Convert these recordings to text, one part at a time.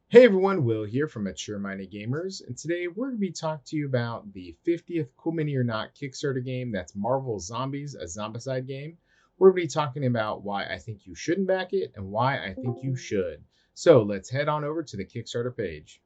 Hey everyone, Will here from Mature Minded Gamers, and today we're going to be talking to you about the 50th Cool Mini or Not Kickstarter game. That's Marvel Zombies, a Zombicide game. We're going to be talking about why I think you shouldn't back it and why I think you should. So let's head on over to the Kickstarter page.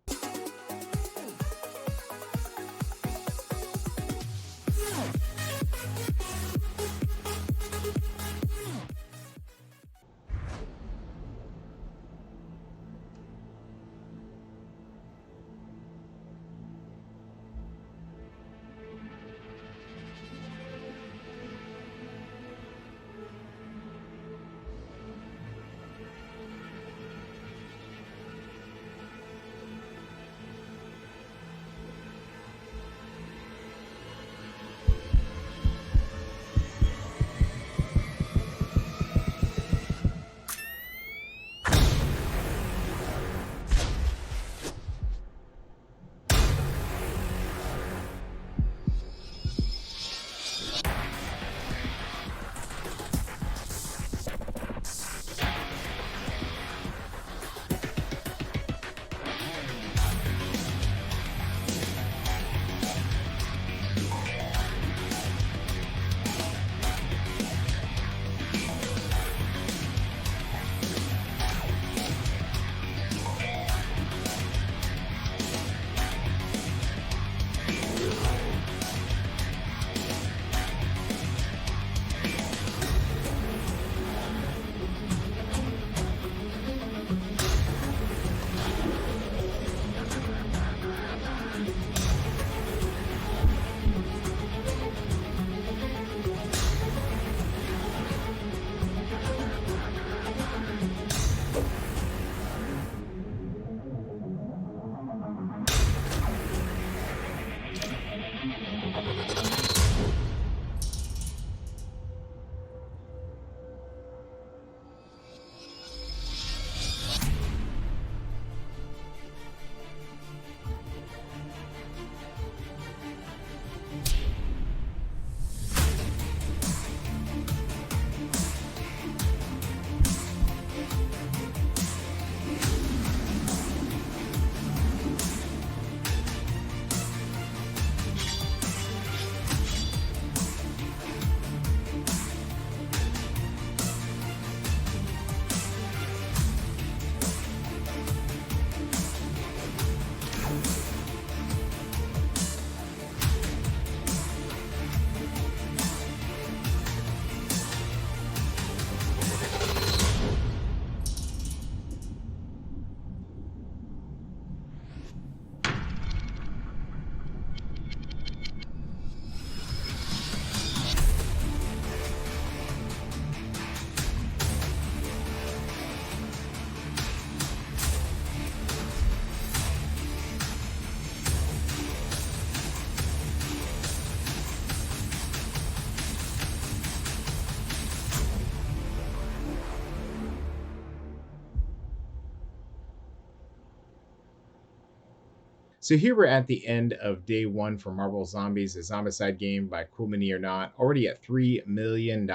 So here we're at the end of day one for Marvel Zombies, a Zombicide game by Cool Mini or Not, already at $3 million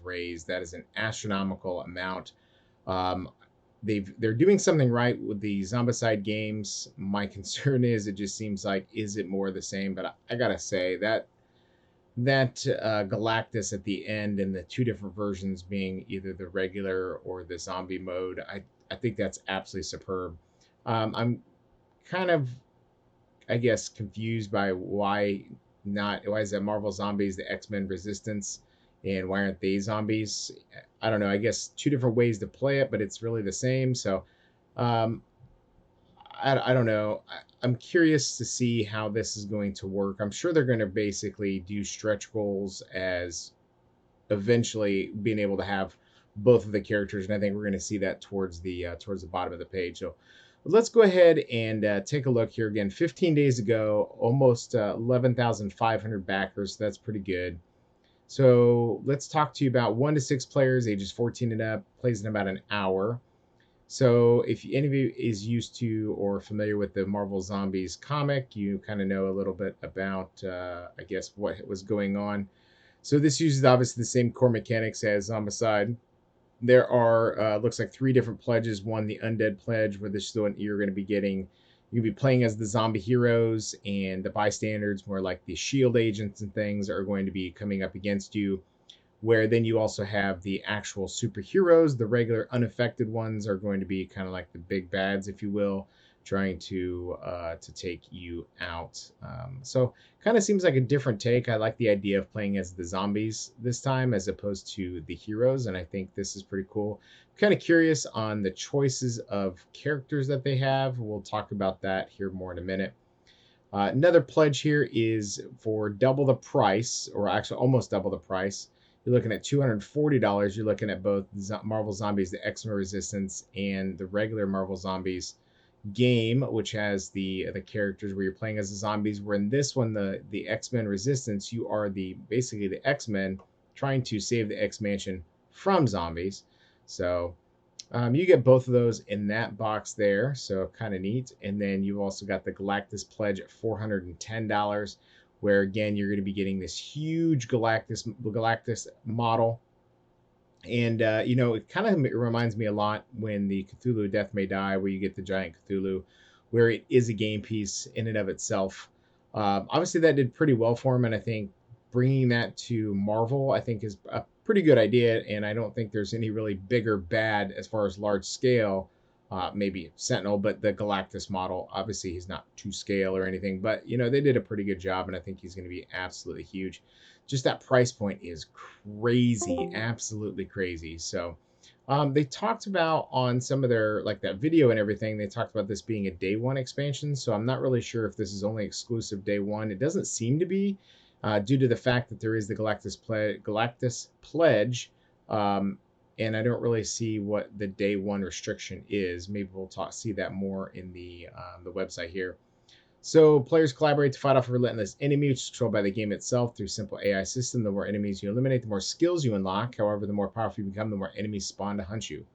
raised. That is an astronomical amount. Um, they're doing something right with the Zombicide games. My concern is it just seems like is it more of the same? But I gotta say that Galactus at the end and the two different versions being either the regular or the zombie mode, I think that's absolutely superb. I'm kind of I guess confused by why is that Marvel Zombies the X-Men Resistance and why aren't they zombies? I don't know. I guess two different ways to play it, but it's really the same. So um, I don't know. I'm curious to see how this is going to work. I'm sure they're going to basically do stretch goals as eventually being able to have both of the characters, and I think we're going to see that towards the bottom of the page. So let's go ahead and take a look here again. 15 days ago, almost 11,500 backers. So that's pretty good. So let's talk to you about 1 to 6 players, ages 14 and up, plays in about an hour. So if any of you is used to or familiar with the Marvel Zombies comic, you kind of know a little bit about, I guess, what was going on. So this uses obviously the same core mechanics as Zombicide. There are looks like 3 different pledges. One, the undead pledge, where this is the one you're going to be getting. You'll be playing as the zombie heroes, and the bystanders, more like the shield agents and things, are going to be coming up against you. Where then you also have the actual superheroes. The regular unaffected ones are going to be kind of like the big bads, if you will, trying to take you out. So kind of seems like a different take. I like the idea of playing as the zombies this time as opposed to the heroes, and I think this is pretty cool. I'm kind of curious on the choices of characters that they have. We'll talk about that here more in a minute. Another pledge here is for double the price, or actually almost double the price. You're looking at $240. You're looking at both Marvel Zombies, the X-Men Resistance, and the regular Marvel Zombies game, which has the characters where you're playing as the zombies. Where in this one, the X-Men Resistance, you are the basically the X-Men trying to save the X-Mansion from zombies. So you get both of those in that box there, so kind of neat. And then you've also got the Galactus Pledge at $410, where again you're going to be getting this huge Galactus model. And it kind of reminds me a lot when the Cthulhu Death May Die, where you get the giant Cthulhu, where it is a game piece in and of itself. Obviously, that did pretty well for him, and I think bringing that to Marvel, I think, is a pretty good idea. And I don't think there's any really bigger bad as far as large scale. Maybe Sentinel, but the Galactus model, obviously, he's not to scale or anything. But they did a pretty good job, and I think he's going to be absolutely huge. Just that price point is crazy, absolutely crazy. So they talked about on some of their, like that video and everything, they talked about this being a day one expansion. So I'm not really sure if this is only exclusive day one. It doesn't seem to be, due to the fact that there is the Galactus pledge. And I don't really see what the day one restriction is. Maybe we'll see that more in the website here. So players collaborate to fight off a relentless enemy, which is controlled by the game itself through simple AI system. The more enemies you eliminate, the more skills you unlock. However, the more powerful you become, the more enemies spawn to hunt you.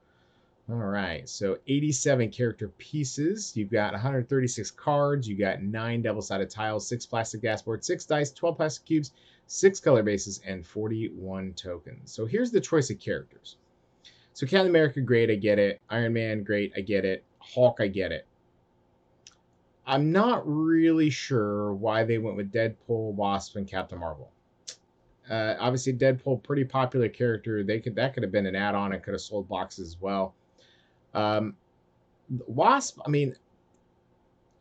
All right, so 87 character pieces. You've got 136 cards. You got 9 double-sided tiles, 6 plastic dashboards, 6 dice, 12 plastic cubes, 6 color bases, and 41 tokens. So here's the choice of characters. So Captain America, great, I get it. Iron Man, great, I get it. Hulk, I get it. I'm not really sure why they went with Deadpool, Wasp, and Captain Marvel. Obviously, Deadpool, pretty popular character. That could have been an add-on and could have sold boxes as well. Wasp, I mean,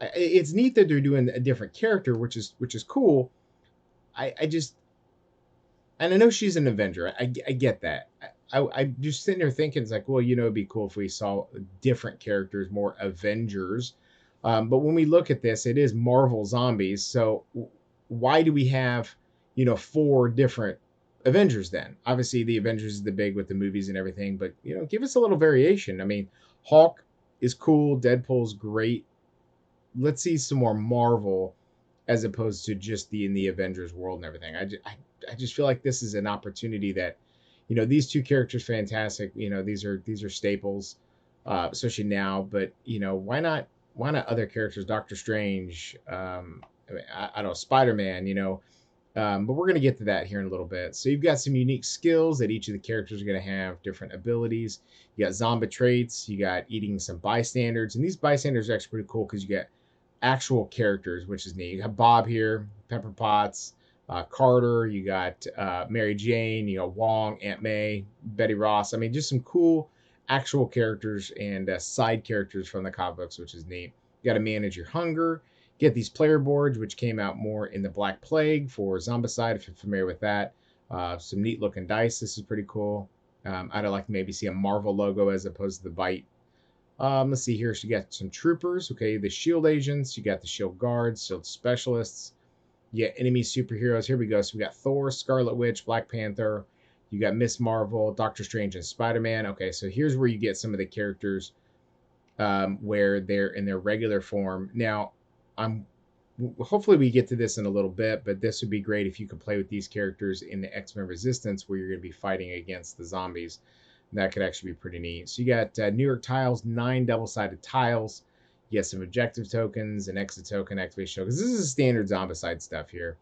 it's neat that they're doing a different character, which is cool. I just, and I know she's an Avenger. I get that. I'm just sitting there thinking, it's like, well, it'd be cool if we saw different characters, more Avengers. But when we look at this, it is Marvel Zombies. So why do we have, 4 different Avengers then? Obviously, the Avengers is the big with the movies and everything, but, give us a little variation. I mean, Hulk is cool. Deadpool's great. Let's see some more Marvel as opposed to just in the Avengers world and everything. I just feel like this is an opportunity that, these 2 characters, fantastic. These are staples, especially now. But, why not other characters? Doctor Strange, I don't know, Spider-Man, but we're going to get to that here in a little bit. So you've got some unique skills that each of the characters are going to have different abilities. You got zombie traits, you got eating some bystanders, and these bystanders are actually pretty cool because you get actual characters, which is neat. You got Bob here, Pepper Potts, Carter, you got Mary Jane, Wong, Aunt May, Betty Ross. I mean, just some cool actual characters and side characters from the comic books, which is neat. You got to manage your hunger. Get these player boards, which came out more in the Black Plague for Zombicide, if you're familiar with that. Some neat looking dice. This is pretty cool. I'd like to maybe see a Marvel logo as opposed to the bite. Let's see here. So you got some troopers. Okay, the shield agents. You got the shield guards, shield specialists. You got enemy superheroes. Here we go. So we got Thor, Scarlet Witch, Black Panther. You got Miss Marvel, Doctor Strange, and Spider-Man. Okay, so here's where you get some of the characters where they're in their regular form. Now, hopefully we get to this in a little bit, but this would be great if you could play with these characters in the X-Men Resistance, where you're going to be fighting against the zombies. That could actually be pretty neat. So you got New York tiles, 9 double-sided tiles. You get some objective tokens, an exit token, activation tokens. This is standard Zombicide stuff here.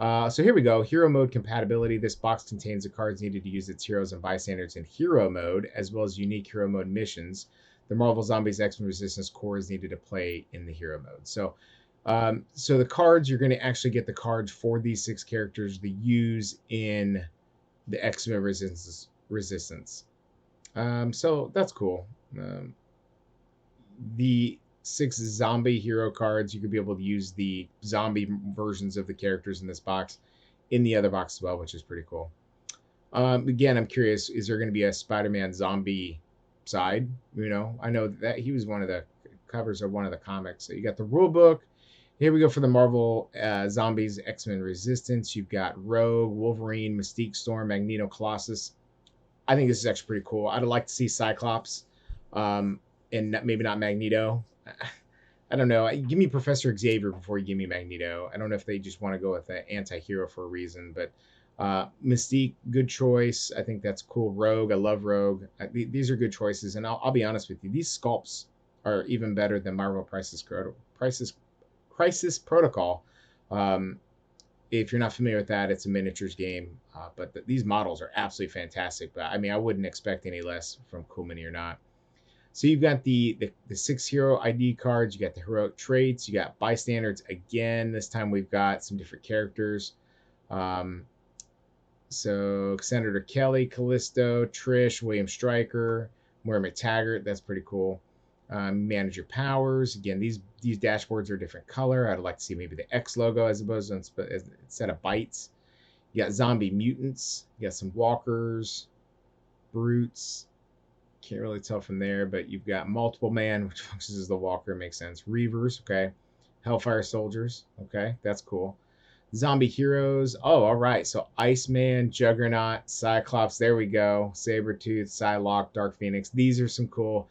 So here we go. Hero mode compatibility. This box contains the cards needed to use its heroes and bystanders in hero mode, as well as unique hero mode missions. The Marvel Zombies X-Men Resistance core is needed to play in the hero mode. So the cards, you're going to actually get the cards for these 6 characters to use in the X-Men Resistance. So that's cool. The 6 zombie hero cards, you could be able to use the zombie versions of the characters in this box in the other box as well, which is pretty cool. Again, I'm curious, is there going to be a Spider-Man zombie side? I know that he was one of the covers of one of the comics. So you got the rule book. Here we go for the Marvel Zombies X-Men Resistance. You've got Rogue, Wolverine, Mystique, Storm, Magneto, Colossus. I think this is actually pretty cool. I'd like to see Cyclops, and maybe not Magneto. I don't know. Give me Professor Xavier before you give me Magneto. I don't know if they just want to go with an anti-hero for a reason, but Mystique, good choice. I think that's cool. Rogue, I love Rogue. These are good choices, and I'll be honest with you. These sculpts are even better than Marvel Crisis Protocol. If you're not familiar with that, it's a miniatures game, but these models are absolutely fantastic. But I mean, I wouldn't expect any less from Cool Mini or not. So you've got the 6 hero ID cards, you got the heroic traits, you got bystanders again. This time we've got some different characters. So Senator Kelly, Callisto, Trish, William Stryker, Moira McTaggart. That's pretty cool. Manage your powers. Again, these dashboards are a different color. I'd like to see maybe the X logo as opposed to instead of bytes. You got zombie mutants. You got some walkers, brutes. Can't really tell from there, but you've got multiple man, which functions as the walker. Makes sense. Reavers. Okay. Hellfire soldiers. Okay, that's cool. Zombie heroes. Oh, all right. So Iceman, Juggernaut, Cyclops. There we go. Sabretooth, Psylocke, Dark Phoenix. These are some cool.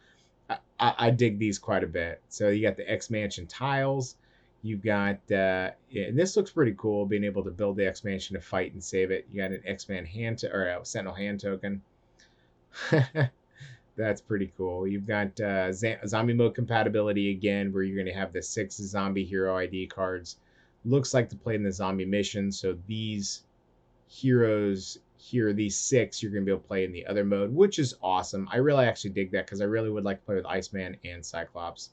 I dig these quite a bit. So you got the X-Mansion tiles. You've got, and this looks pretty cool, being able to build the X-Mansion to fight and save it. You got an X-Man or a Sentinel hand token. That's pretty cool. You've got zombie mode compatibility again, where you're going to have the 6 zombie hero ID cards. Looks like to play in the zombie mission. So these heroes here, these 6, you're going to be able to play in the other mode, which is awesome. I really actually dig that because I really would like to play with Iceman and Cyclops.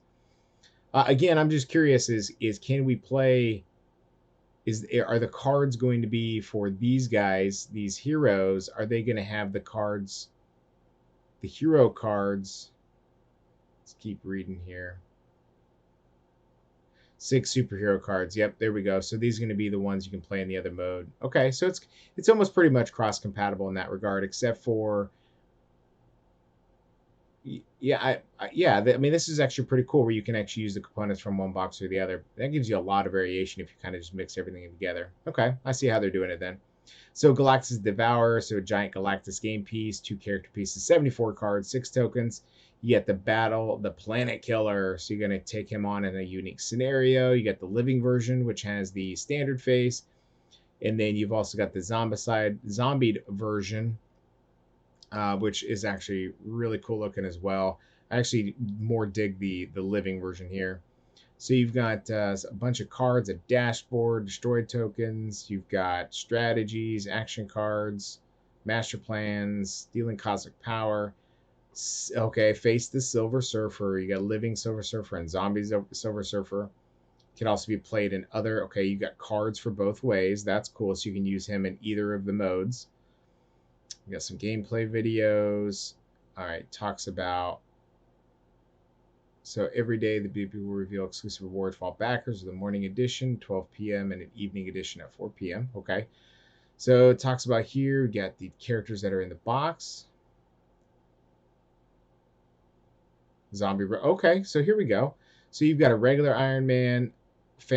Again, I'm just curious: is can we play? Are the cards going to be for these guys, these heroes? Are they going to have the cards, the hero cards? Let's keep reading here. 6 superhero cards. Yep, there we go. So these are going to be the ones you can play in the other mode. Okay, so it's almost pretty much cross compatible in that regard, except for yeah, I mean, this is actually pretty cool where you can actually use the components from one box or the other. That gives you a lot of variation if you kind of just mix everything together. Okay, I see how they're doing it then. So Galactus Devourer, so a giant Galactus game piece, 2 character pieces, 74 cards, 6 tokens. You get the Planet Killer, so you're going to take him on in a unique scenario. You get the living version, which has the standard face. And then you've also got the zombied version, which is actually really cool looking as well. I actually more dig the living version here. So you've got a bunch of cards, a dashboard, destroyed tokens. You've got strategies, action cards, master plans, dealing cosmic power. Okay, face the Silver Surfer. You got living Silver Surfer and zombies Silver Surfer. Can also be played in other. Okay, you got cards for both ways. That's cool. So you can use him in either of the modes. We got some gameplay videos. All right, talks about. So every day the BP will reveal exclusive rewards for all backers with the morning edition, 12 p.m. and an evening edition at 4 p.m. Okay. So it talks about here, we got the characters that are in the box. Okay, so here we go. So you've got a regular Iron Man.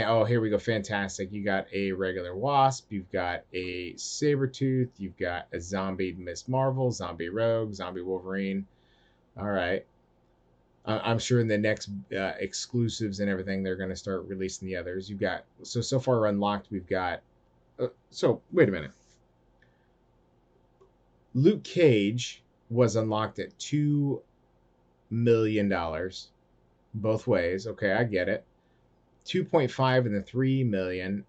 Oh, here we go. Fantastic. You got a regular Wasp. You've got a Sabretooth. You've got a zombie Miss Marvel, zombie Rogue, zombie Wolverine. All right. I'm sure in the next exclusives and everything, they're going to start releasing the others. You've got, so far unlocked, we've got, so wait a minute. Luke Cage was unlocked at $2 million both ways. Okay, I get it. 2.5 and the 3 million.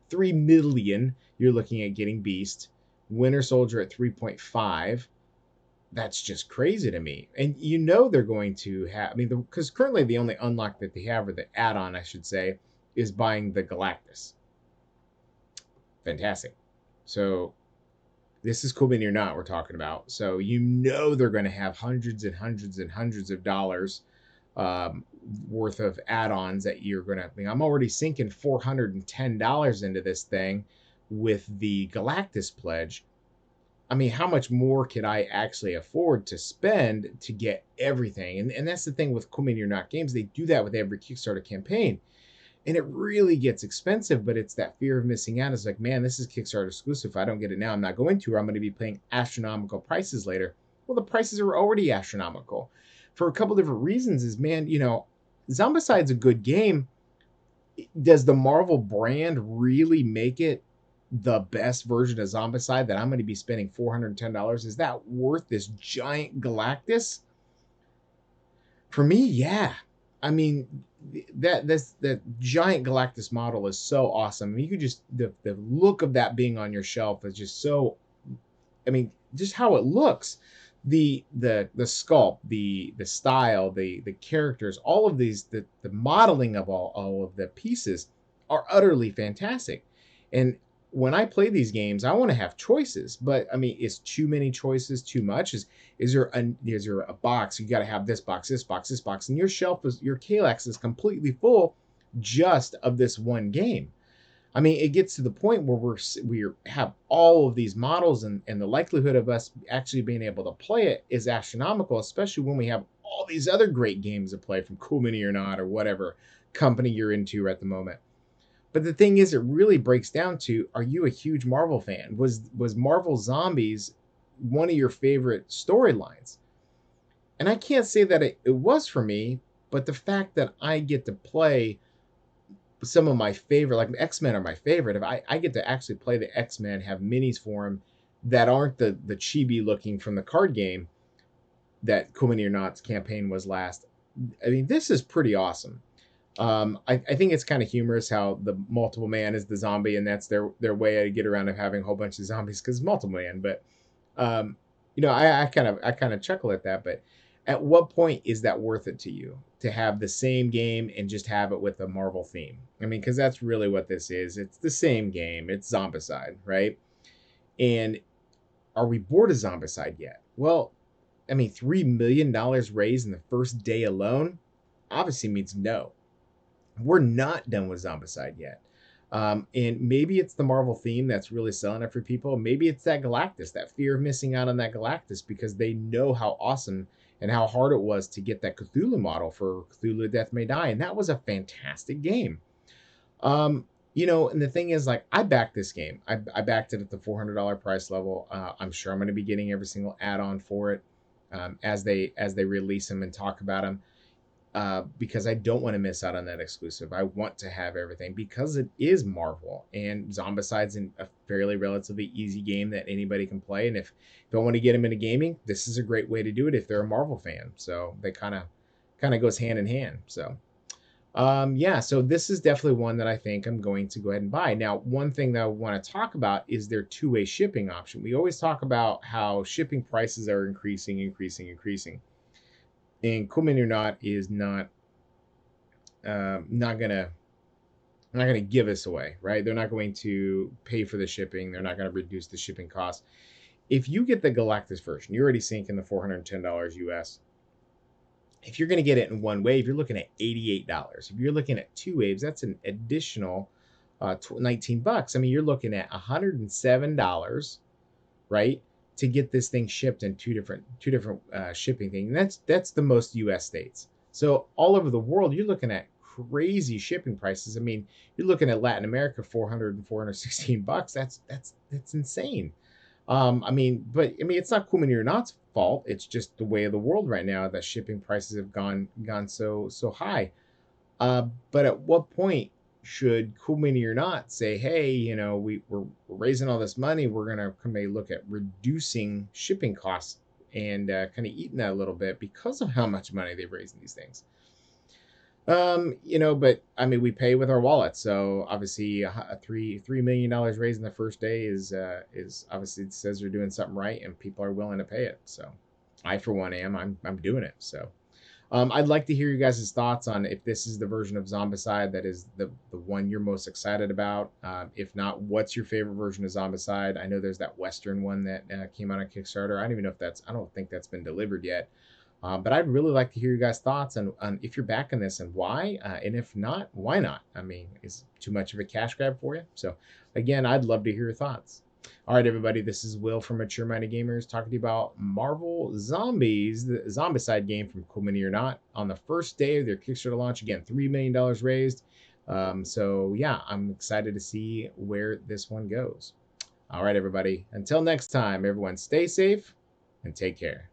3 million, you're looking at getting Beast. Winter Soldier at 3.5. That's just crazy to me. And you know they're going to have, I mean, because currently the only unlock that they have, or the add-on, I should say, is buying the Galactus. Fantastic. So this is Cool Mini or Not we're talking about. So you know they're going to have hundreds and hundreds and hundreds of dollars um, worth of add-ons that you're going to. I mean, I'm already sinking $410 into this thing with the Galactus pledge. I mean, how much more could I actually afford to spend to get everything? And that's the thing with Cool Mini or Not games. They do that with every Kickstarter campaign. And it really gets expensive, but it's that fear of missing out. It's like, man, this is Kickstarter exclusive. If I don't get it now, I'm not going to, or I'm going to be paying astronomical prices later. Well, the prices are already astronomical for a couple different reasons. Is, man, Zombicide's a good game. Does the Marvel brand really make it the best version of Zombicide that I'm going to be spending $410? Is that worth this giant Galactus? For me, yeah. I mean, that giant Galactus model is so awesome. I mean, you could just the look of that being on your shelf is just so. I mean, just how it looks, the sculpt, the style, the characters, all of these, the modeling of all of the pieces are utterly fantastic. And when I play these games, I want to have choices, but I mean, is too many choices too much? Is there a box? You got to have this box, this box, this box, and your Kalex is completely full just of this one game. I mean, it gets to the point where we have all of these models, and the likelihood of us actually being able to play it is astronomical, especially when we have all these other great games to play from Cool Mini or Not, or whatever company you're into at the moment. But the thing is, it really breaks down to, are you a huge Marvel fan? Was Marvel Zombies one of your favorite storylines? And I can't say that it was for me, but the fact that I get to play some of my favorite, like X-Men are my favorite. If I get to actually play the X-Men, have minis for them that aren't the chibi looking from the card game that Cool Mini or Not's campaign was last. I mean, this is pretty awesome. I think it's kind of humorous how the multiple man is the zombie, and that's their way to get around of having a whole bunch of zombies because multiple man. But um, I kind of chuckle at that. But at what point is that worth it to you to have the same game and just have it with a Marvel theme? I mean, because that's really what this is. It's the same game. It's Zombicide, right? And are we bored of Zombicide yet? Well, I mean, $3 million raised in the first day alone obviously means no. We're not done with Zombicide yet. And maybe it's the Marvel theme that's really selling it for people. Maybe it's that Galactus, that fear of missing out on that Galactus, because they know how awesome and how hard it was to get that Cthulhu model for Cthulhu Death May Die. And that was a fantastic game. And the thing is, like, I backed this game. I backed it at the $400 price level. I'm sure I'm going to be getting every single add-on for it as they release them and talk about them. Because I don't want to miss out on that exclusive. I want to have everything because it is Marvel, and Zombicide's a fairly relatively easy game that anybody can play. And if you don't want to get them into gaming, this is a great way to do it if they're a Marvel fan. So they kind of goes hand in hand. So yeah, so this is definitely one that I think I'm going to go ahead and buy. Now, one thing that I want to talk about is their two-way shipping option. We always talk about how shipping prices are increasing. And Cool Mini or Not is not gonna give us away, right? They're not going to pay for the shipping. They're not going to reduce the shipping costs. If you get the Galactus version, you're already sinking the $410 US. If you're going to get it in one wave, you're looking at $88. If you're looking at two waves, that's an additional $19. I mean, you're looking at $107, right, to get this thing shipped in two different shipping things. And that's the most U.S. states. So all over the world, you're looking at crazy shipping prices. I mean, you're looking at Latin America, 400 and 416 bucks. That's insane. I mean, it's not Cool Mini or Not's fault. It's just the way of the world right now that shipping prices have gone so high. But at what point should Cool Mini or Not say, hey, we're raising all this money, we're gonna maybe look at reducing shipping costs and kind of eating that a little bit because of how much money they've raised in these things. You know, but I mean, we pay with our wallet, so obviously a $3 million raised in the first day is obviously, it says you're doing something right, and people are willing to pay it. So, I for one am. I'm doing it. So, I'd like to hear you guys' thoughts on if this is the version of Zombicide that is the one you're most excited about. If not, what's your favorite version of Zombicide? I know there's that Western one that came out on Kickstarter. I don't even know if that's. I don't think that's been delivered yet. But I'd really like to hear you guys' thoughts on if you're backing this and why, and if not, why not? I mean, is it too much of a cash grab for you? So, again, I'd love to hear your thoughts. All right, everybody, this is Will from Mature Minded Gamers talking to you about Marvel Zombies, the Zombicide game from Cool Mini or Not, on the first day of their Kickstarter launch. Again, $3 million raised. So, yeah, I'm excited to see where this one goes. All right, everybody, until next time, everyone, stay safe and take care.